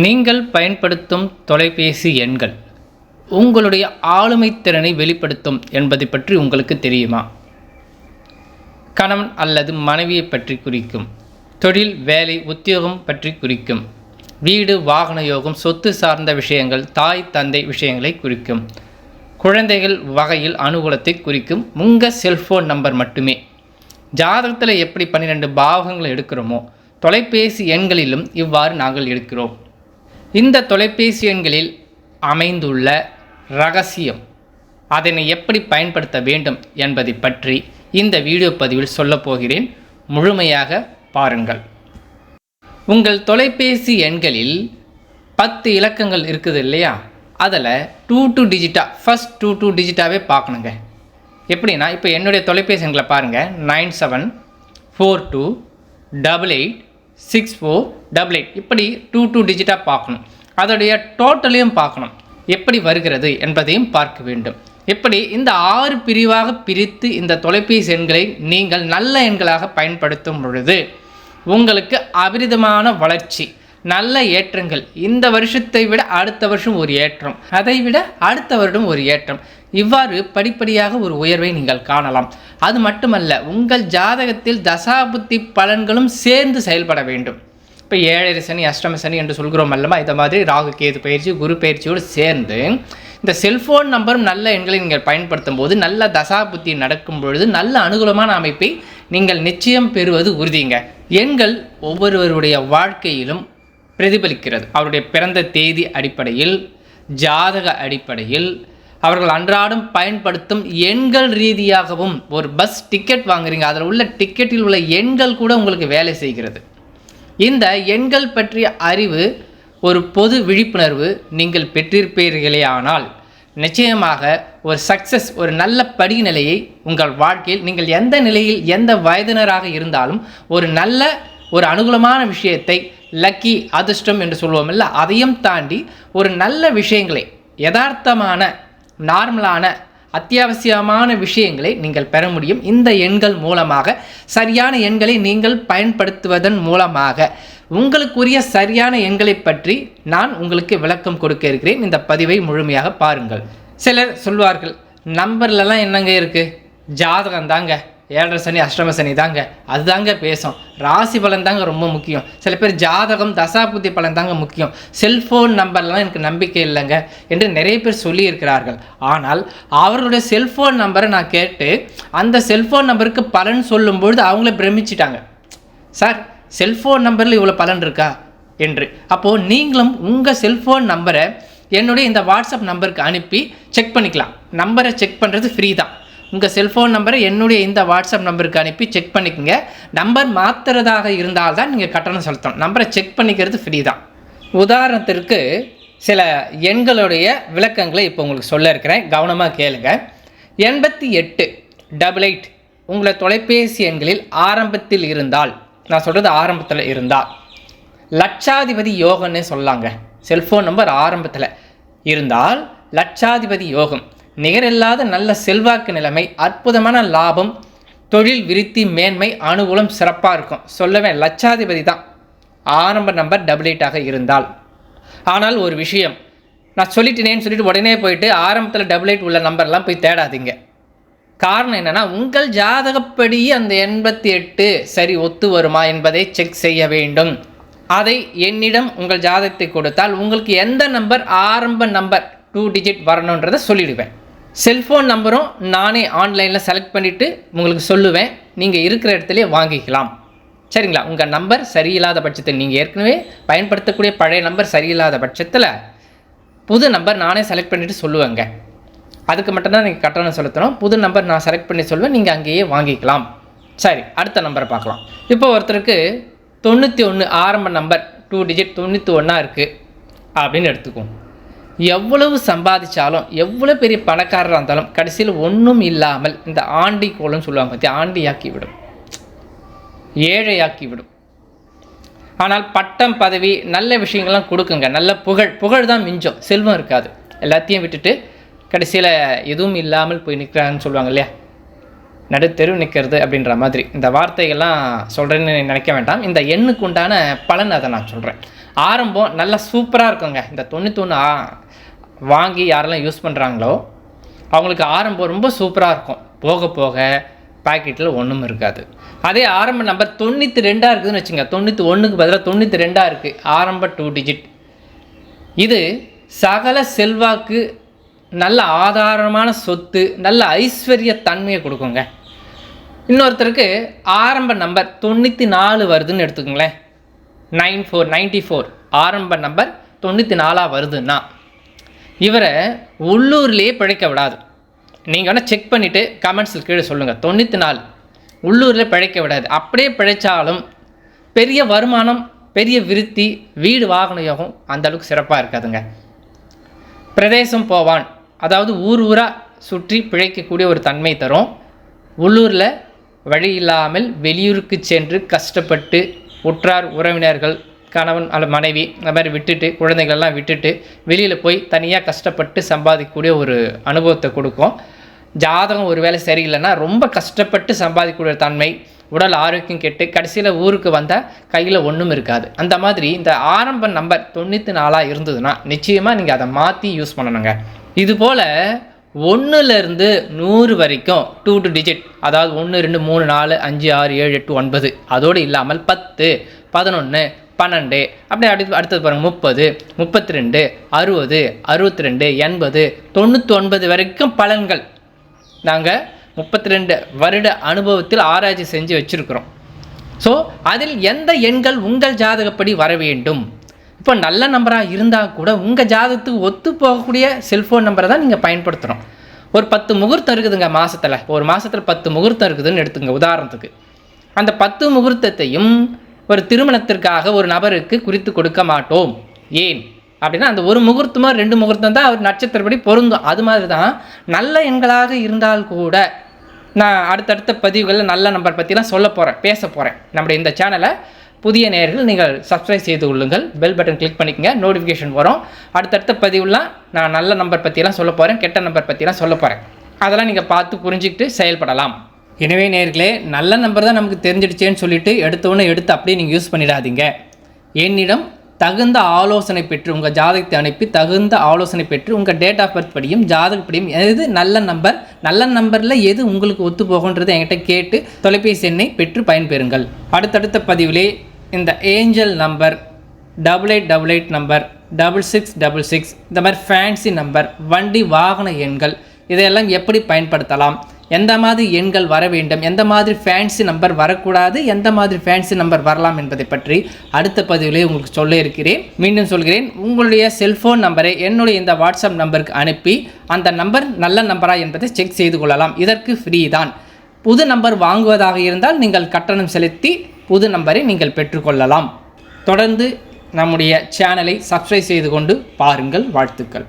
நீங்கள் பயன்படுத்தும் தொலைபேசி எண்கள் உங்களுடைய ஆளுமை திறனை வெளிப்படுத்தும் என்பதை பற்றி உங்களுக்கு தெரியுமா? கணவன் அல்லது மனைவியை பற்றி குறிக்கும், தொழில், வேலை, உத்தியோகம் பற்றி குறிக்கும், வீடு, வாகன யோகம், சொத்து சார்ந்த விஷயங்கள், தாய் தந்தை விஷயங்களை குறிக்கும், குழந்தைகள் வகையில் அனுகூலத்தை குறிக்கும் உங்கள் செல்ஃபோன் நம்பர் மட்டுமே. ஜாதகத்தில் எப்படி 12 பாவகங்கள் எடுக்கிறோமோ தொலைபேசி எண்களிலும் இவ்வாறு நாங்கள் எடுக்கிறோம். இந்த தொலைபேசி எண்களில் அமைந்துள்ள ரகசியம், அதனை எப்படி பயன்படுத்த வேண்டும் என்பதை பற்றி இந்த வீடியோ பதிவில் சொல்லப் போகிறேன். முழுமையாக பாருங்கள். உங்கள் தொலைபேசி எண்களில் 10 இலக்கங்கள் இருக்குது இல்லையா? அதில் 2 டிஜிட்டாக, ஃபஸ்ட் 2 டிஜிட்டாகவே பார்க்கணுங்க. எப்படின்னா, இப்போ என்னுடைய தொலைபேசி எண்களை பாருங்கள். 9742886488 இப்படி 2 டிஜிட்டாக பார்க்கணும். அதோடைய டோட்டலையும் பார்க்கணும், எப்படி வருகிறது என்பதையும் பார்க்க வேண்டும். எப்படி இந்த 6 பிரிவாக பிரித்து இந்த தொலைபேசி எண்களை நீங்கள் நல்ல எண்களாக பயன்படுத்தும் பொழுது உங்களுக்கு அபரிதமான வளர்ச்சி, நல்ல ஏற்றங்கள், இந்த வருஷத்தை விட அடுத்த வருஷம் ஒரு ஏற்றம், அதை விட அடுத்த வருடம் ஒரு ஏற்றம், இவ்வாறு படிப்படியாக ஒரு உயர்வை நீங்கள் காணலாம். அது மட்டுமல்ல, உங்கள் ஜாதகத்தில் தசாபுத்தி பலன்களும் சேர்ந்து செயல்பட வேண்டும். இப்போ 7 சனி, அஷ்டம சனி என்று சொல்கிறோம் அல்லவா? இந்த மாதிரி ராகு கேது பயிற்சி, குரு பயிற்சியோடு சேர்ந்து இந்த செல்ஃபோன் நம்பரும் நல்ல எண்களை நீங்கள் பயன்படுத்தும் போது, நல்ல தசாபுத்தி நடக்கும் பொழுது நல்ல அனுகூலமான அமைப்பை நீங்கள் நிச்சயம் பெறுவது உறுதிங்க. எண்கள் ஒவ்வொருவருடைய வாழ்க்கையிலும் பிரதிபலிக்கிறது. அவருடைய பிறந்த தேதி அடிப்படையில், ஜாதக அடிப்படையில், அவர்கள் அன்றாடம் பயன்படுத்தும் எண்கள் ரீதியாகவும், ஒரு பஸ் டிக்கெட் வாங்குறீங்க, அதில் உள்ள டிக்கெட்டில் உள்ள எண்கள் கூட உங்களுக்கு வேலை செய்கிறது. இந்த எண்கள் பற்றிய அறிவு, ஒரு பொது விழிப்புணர்வு நீங்கள் பெற்றிருப்பீர்களே ஆனால் நிச்சயமாக ஒரு சக்ஸஸ், ஒரு நல்ல படிநிலையை உங்கள் வாழ்க்கையில் நீங்கள் எந்த நிலையில், எந்த வயதினராக இருந்தாலும் ஒரு நல்ல ஒரு அனுகூலமான விஷயத்தை, லக்கி, அதிர்ஷ்டம் என்று சொல்லுவோம் இல்லை, அதையும் தாண்டி ஒரு நல்ல விஷயங்களை, யதார்த்தமான, நார்மலான, அத்தியாவசியமான விஷயங்களை நீங்கள் பெற முடியும். இந்த எண்கள் மூலமாக, சரியான எண்களை நீங்கள் பயன்படுத்துவதன் மூலமாக உங்களுக்குரிய சரியான எண்களை பற்றி நான் உங்களுக்கு விளக்கம் கொடுக்க இருக்கிறேன். இந்த பதிவை முழுமையாக பாருங்கள். சிலர் சொல்வார்கள், நம்பர்லலாம் என்னங்க இருக்குது, ஜாதகம் தாங்க, 7 சனி அஷ்டம சனி தாங்க, அதுதாங்க பேசும், ராசி பலன் தாங்க ரொம்ப முக்கியம், சில பேர் ஜாதகம் தசாபுத்தி பலன் தாங்க முக்கியம், செல்ஃபோன் நம்பர்லாம் எனக்கு நம்பிக்கை இல்லைங்க என்று நிறைய பேர் சொல்லியிருக்கிறார்கள். ஆனால் அவர்களுடைய செல்ஃபோன் நம்பரை நான் கேட்டு அந்த செல்ஃபோன் நம்பருக்கு பலன் சொல்லும்பொழுது அவங்கள பிரமிச்சிட்டாங்க. சார், செல்ஃபோன் நம்பரில் இவ்வளோ பலன் இருக்கா என்று. அப்போது நீங்களும் உங்கள் செல்ஃபோன் நம்பரை என்னுடைய இந்த வாட்ஸ்அப் நம்பருக்கு அனுப்பி செக் பண்ணிக்கலாம். நம்பரை செக் பண்ணுறது ஃப்ரீ தான். உங்கள் செல்ஃபோன் நம்பரை என்னுடைய இந்த வாட்ஸ்அப் நம்பருக்கு அனுப்பி செக் பண்ணிக்கோங்க. நம்பர் மாற்றுறதாக இருந்தால் தான் நீங்கள் கட்டணம் செலுத்தணும். நம்பரை செக் பண்ணிக்கிறது ஃப்ரீ தான். உதாரணத்திற்கு சில எண்களுடைய விளக்கங்களை இப்போ உங்களுக்கு சொல்ல இருக்கிறேன், கவனமாக கேளுங்க. 8888 உங்களை தொலைபேசி எண்களில் ஆரம்பத்தில் இருந்தால், நான் சொல்கிறது ஆரம்பத்தில் இருந்தால், லட்சாதிபதி யோகம்னு சொல்லாங்க. செல்ஃபோன் நம்பர் ஆரம்பத்தில் இருந்தால் லட்சாதிபதி யோகம், நிகரில்லாத நல்ல செல்வாக்கு நிலைமை, அற்புதமான லாபம், தொழில் விருத்தி, மேன்மை, அனுகூலம் சிறப்பாக இருக்கும். சொல்லவேன், லட்சாதிபதி தான் ஆரம்ப நம்பர் 88 இருந்தால். ஆனால் ஒரு விஷயம், நான் சொல்லிட்டேனேன்னு சொல்லிட்டு உடனே போயிட்டு ஆரம்பத்தில் 88 உள்ள நம்பர்லாம் போய் தேடாதீங்க. காரணம் என்னென்னா, உங்கள் ஜாதகப்படி அந்த 88 சரி ஒத்து வருமா என்பதை செக் செய்ய வேண்டும். அதை என்னிடம் உங்கள் ஜாதகத்தை கொடுத்தால் உங்களுக்கு எந்த நம்பர் ஆரம்ப நம்பர் 2 டிஜிட் வரணுன்றதை சொல்லிடுவேன். செல்ஃபோன் நம்பரும் நானே ஆன்லைனில் செலக்ட் பண்ணிவிட்டு உங்களுக்கு சொல்லுவேன். நீங்கள் இருக்கிற இடத்துலையே வாங்கிக்கலாம். சரிங்களா? உங்கள் நம்பர் சரியில்லாத பட்சத்தில், நீங்கள் ஏற்கனவே பயன்படுத்தக்கூடிய பழைய நம்பர் சரியில்லாத பட்சத்தில் புது நம்பர் நானே செலக்ட் பண்ணிவிட்டு சொல்லுவேங்க. அதுக்கு மட்டும்தான் நீங்கள் கட்டணம் செலுத்தணும். புது நம்பர் நான் செலக்ட் பண்ணி சொல்லுவேன், நீங்கள் அங்கேயே வாங்கிக்கலாம். சரி, அடுத்த நம்பரை பார்க்கலாம். இப்போ ஒருத்தருக்கு 91 ஆரம்ப நம்பர் 2 டிஜிட் 91 இருக்குது அப்படின்னு எடுத்துக்குவோம். எவ்வளவு சம்பாதிச்சாலும், எவ்வளோ பெரிய பணக்காரராக இருந்தாலும் கடைசியில் ஒன்றும் இல்லாமல் இந்த ஆண்டி கோலம்னு சொல்லுவாங்க பற்றி, ஆண்டியாக்கி விடும், ஏழையாக்கி விடும். ஆனால் பட்டம், பதவி, நல்ல விஷயங்கள்லாம் கொடுக்குங்க, நல்ல புகழ் தான் மிஞ்சம், செல்வம் இருக்காது. எல்லாத்தையும் விட்டுட்டு கடைசியில் எதுவும் இல்லாமல் போய் நிற்கிறான்னு சொல்லுவாங்க இல்லையா? நடுத்தெரு நிற்கிறது அப்படின்ற மாதிரி இந்த வார்த்தைகள்லாம் சொல்கிறேன்னு நினைக்க வேண்டாம். இந்த எண்ணுக்கு உண்டான பலன் அதை நான் சொல்கிறேன். ஆரம்பம் நல்லா சூப்பராக இருக்குங்க. இந்த 91 வாங்கி யாரெல்லாம் யூஸ் பண்ணுறாங்களோ அவங்களுக்கு ஆரம்பம் ரொம்ப சூப்பராக இருக்கும். போக போக பாக்கெட்டில் ஒன்றும் இருக்காது. அதே ஆரம்ப நம்பர் 92 இருக்குதுன்னு வச்சுங்க. 91க்கு பதிலாக 92 இருக்குது. ஆரம்ப 2 டிஜிட். இது சகல செல்வாக்கு, நல்ல ஆதாரமான சொத்து, நல்ல ஐஸ்வர்ய தன்மையை கொடுக்குங்க. இன்னொருத்தருக்கு ஆரம்ப நம்பர் 94 வருதுன்னு எடுத்துக்கோங்களேன். 94 ஆரம்ப நம்பர் 94 வருதுன்னா இவரை உள்ளூர்லேயே பிழைக்க விடாது. நீங்கள் வேணால் செக் பண்ணிவிட்டு கமெண்ட்ஸில் கீழே சொல்லுங்கள். 94 உள்ளூரில் பிழைக்க விடாது. அப்படியே பிழைச்சாலும் பெரிய வருமானம், பெரிய விருத்தி, வீடு வாகன யோகம் அந்தளவுக்கு சிறப்பாக இருக்காதுங்க. பிரதேசம் போவான், அதாவது ஊராக சுற்றி பிழைக்கக்கூடிய ஒரு தன்மை தரும். உள்ளூரில் வழி இல்லாமல் வெளியூருக்கு சென்று கஷ்டப்பட்டு உற்றார் உறவினர்கள், கணவன் அல்ல மனைவி அந்த மாதிரி விட்டுட்டு, குழந்தைகளெல்லாம் விட்டுட்டு வெளியில் போய் தனியாக கஷ்டப்பட்டு சம்பாதிக்கக்கூடிய ஒரு அனுபவத்தை கொடுக்கும். ஜாதகம் ஒரு வேளை சரியில்லைன்னா ரொம்ப கஷ்டப்பட்டு சம்பாதிக்கக்கூடிய தன்மை, உடல் ஆரோக்கியம் கெட்டு கடைசியில் ஊருக்கு வந்தால் கையில் ஒன்றும் இருக்காது. அந்த மாதிரி இந்த ஆரம்ப நம்பர் 94 இருந்ததுன்னா நிச்சயமாக நீங்கள் அதை மாற்றி யூஸ் பண்ணணுங்க. இதுபோல் 1லேருந்து 100 வரைக்கும் 2 டிஜிட், அதாவது 1, 2, 3, 4, 5, 6, 7, 8, 9 அதோடு இல்லாமல் 10, 11, 12 அப்படியே அடுத்தது பாருங்கள் 30, 32, 60, 62, 80, 99 வரைக்கும் பலன்கள் நாங்கள் 32 வருட அனுபவத்தில் ஆராய்ச்சி செஞ்சு வச்சுருக்கிறோம். ஸோ அதில் எந்த எண்கள் உங்கள் ஜாதகப்படி வர வேண்டும்? இப்போ நல்ல நம்பராக இருந்தால் கூட உங்கள் ஜாதகத்துக்கு ஒத்து போகக்கூடிய செல்ஃபோன் நம்பரை தான் நீங்கள் பயன்படுத்தணும். ஒரு 10 முகூர்த்தம் இருக்குதுங்க மாதத்தில், ஒரு மாதத்தில் 10 முகூர்த்தம் இருக்குதுன்னு எடுத்துங்க உதாரணத்துக்கு. அந்த 10 முகூர்த்தத்தையும் ஒரு திருமணத்திற்காக ஒரு நபருக்கு குறித்து கொடுக்க மாட்டோம். ஏன் அப்படின்னா அந்த ஒரு முகூர்த்தமோ 2 முகூர்த்தம் தான் அவர் நட்சத்திரப்படி பொருந்தும். அது மாதிரி தான் நல்ல எண்களாக இருந்தால் கூட நான் அடுத்தடுத்த பதிவுகளில் நல்ல நம்பர் பற்றிலாம் பேச போகிறேன். நம்முடைய இந்த சேனலை புதிய நேயர்கள் நீங்கள் சப்ஸ்கிரைப் செய்து கொள்ளுங்கள். பெல் பட்டன் கிளிக் பண்ணிக்கங்க, நோட்டிஃபிகேஷன் வரும். அடுத்தடுத்த பதிவுலாம் நான் நல்ல நம்பர் பற்றிலாம் சொல்ல போகிறேன், கெட்ட நம்பர் பற்றிலாம் சொல்ல போகிறேன். அதெல்லாம் நீங்கள் பார்த்து புரிஞ்சுக்கிட்டு செயல்படலாம். எனவே நேயர்களே, நல்ல நம்பர் தான் நமக்கு தெரிஞ்சிடுச்சேன்னு சொல்லிட்டு எடுத்து அப்படியே நீங்கள் யூஸ் பண்ணிடாதீங்க. என்னிடம் தகுந்த ஆலோசனை பெற்று உங்கள் ஜாதகத்தை அனுப்பி தகுந்த ஆலோசனை பெற்று உங்கள் டேட் ஆஃப் பர்த் படியும் ஜாதகப்படியும் எது நல்ல நம்பரில் எது உங்களுக்கு ஒத்து போகுன்றது என்கிட்ட கேட்டு தொலைபேசி எண்ணை பெற்று பயன்பெறுங்கள். அடுத்தடுத்த பதிவிலே இந்த ஏஞ்சல் நம்பர், 8888 நம்பர், 6666 இந்த மாதிரி ஃபேன்சி நம்பர், வண்டி வாகன எண்கள் இதையெல்லாம் எப்படி பயன்படுத்தலாம், எந்த மாதிரி எண்கள் வர வேண்டும், எந்த மாதிரி ஃபேன்சி நம்பர் வரக்கூடாது, எந்த மாதிரி ஃபேன்சி நம்பர் வரலாம் என்பதை பற்றி அடுத்த பதிவிலே உங்களுக்கு சொல்ல இருக்கிறேன். மீண்டும் சொல்கிறேன், உங்களுடைய செல்ஃபோன் நம்பரை என்னுடைய இந்த வாட்ஸ்அப் நம்பருக்கு அனுப்பி அந்த நம்பர் நல்ல நம்பரா என்பதை செக் செய்து கொள்ளலாம். இதற்கு ஃப்ரீ தான். புது நம்பர் வாங்குவதாக இருந்தால் நீங்கள் கட்டணம் செலுத்தி புது நம்பரை நீங்கள் பெற்றுக்கொள்ளலாம். தொடர்ந்து நம்முடைய சேனலை சப்ஸ்கிரைப் செய்து கொண்டு பாருங்கள். வாழ்த்துக்கள்.